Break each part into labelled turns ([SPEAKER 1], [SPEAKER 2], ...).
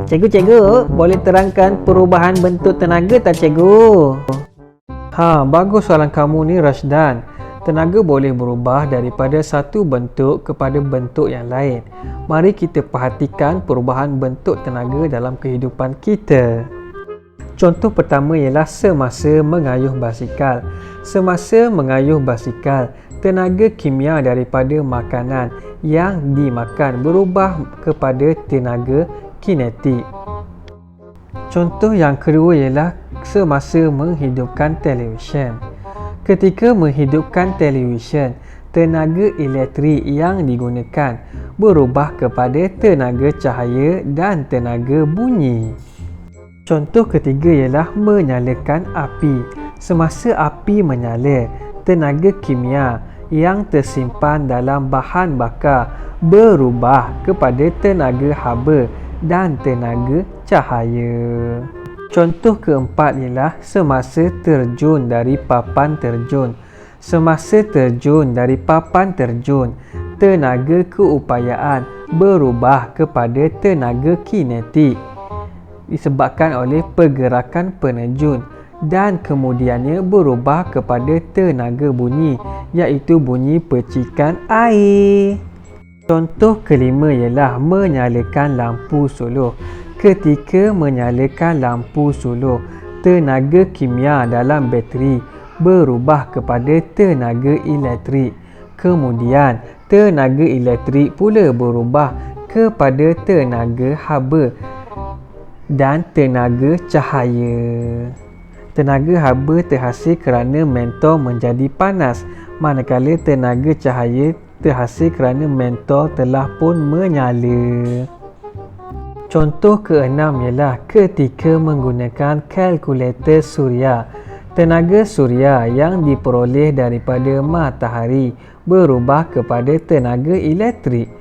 [SPEAKER 1] Cikgu, boleh terangkan perubahan bentuk tenaga tak cikgu?
[SPEAKER 2] Bagus soalan kamu ni Rashdan. Tenaga boleh berubah daripada satu bentuk kepada bentuk yang lain. Mari kita perhatikan perubahan bentuk tenaga dalam kehidupan kita. Contoh pertama ialah semasa mengayuh basikal. Semasa mengayuh basikal, tenaga kimia daripada makanan yang dimakan berubah kepada tenaga kinetik. Contoh yang kedua ialah semasa menghidupkan televisyen. Ketika menghidupkan televisyen, tenaga elektrik yang digunakan berubah kepada tenaga cahaya dan tenaga bunyi. Contoh ketiga ialah menyalakan api. Semasa api menyala, tenaga kimia yang tersimpan dalam bahan bakar berubah kepada tenaga haba dan tenaga cahaya. Contoh keempat ialah semasa terjun dari papan terjun. Semasa terjun dari papan terjun, tenaga keupayaan berubah kepada tenaga kinetik disebabkan oleh pergerakan penerjun dan kemudiannya berubah kepada tenaga bunyi, iaitu bunyi percikan air. Contoh kelima ialah menyalakan lampu suluh. Ketika menyalakan lampu suluh, tenaga kimia dalam bateri berubah kepada tenaga elektrik. Kemudian, tenaga elektrik pula berubah kepada tenaga haba dan tenaga cahaya. Tenaga haba terhasil kerana mentol menjadi panas, manakala tenaga cahaya terhasil kerana mentol telah pun menyala. Contoh keenam ialah ketika menggunakan kalkulator suria. Tenaga suria yang diperoleh daripada matahari berubah kepada tenaga elektrik.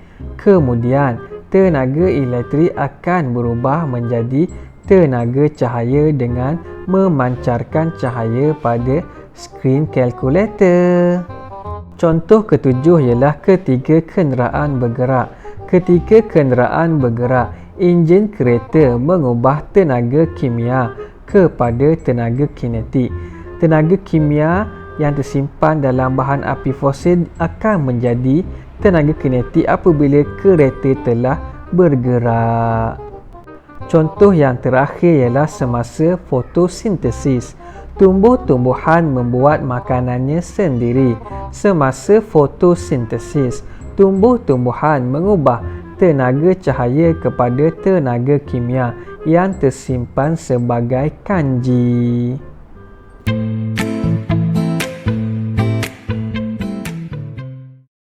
[SPEAKER 2] Kemudian, tenaga elektrik akan berubah menjadi tenaga cahaya dengan memancarkan cahaya pada skrin kalkulator. Contoh ketujuh ialah ketika kenderaan bergerak. Ketika kenderaan bergerak, enjin kereta mengubah tenaga kimia kepada tenaga kinetik. Tenaga kimia yang tersimpan dalam bahan api fosil akan menjadi tenaga kinetik apabila kereta telah bergerak. Contoh yang terakhir ialah semasa fotosintesis. Tumbuh-tumbuhan membuat makanannya sendiri. Semasa fotosintesis, tumbuh-tumbuhan mengubah tenaga cahaya kepada tenaga kimia yang tersimpan sebagai kanji.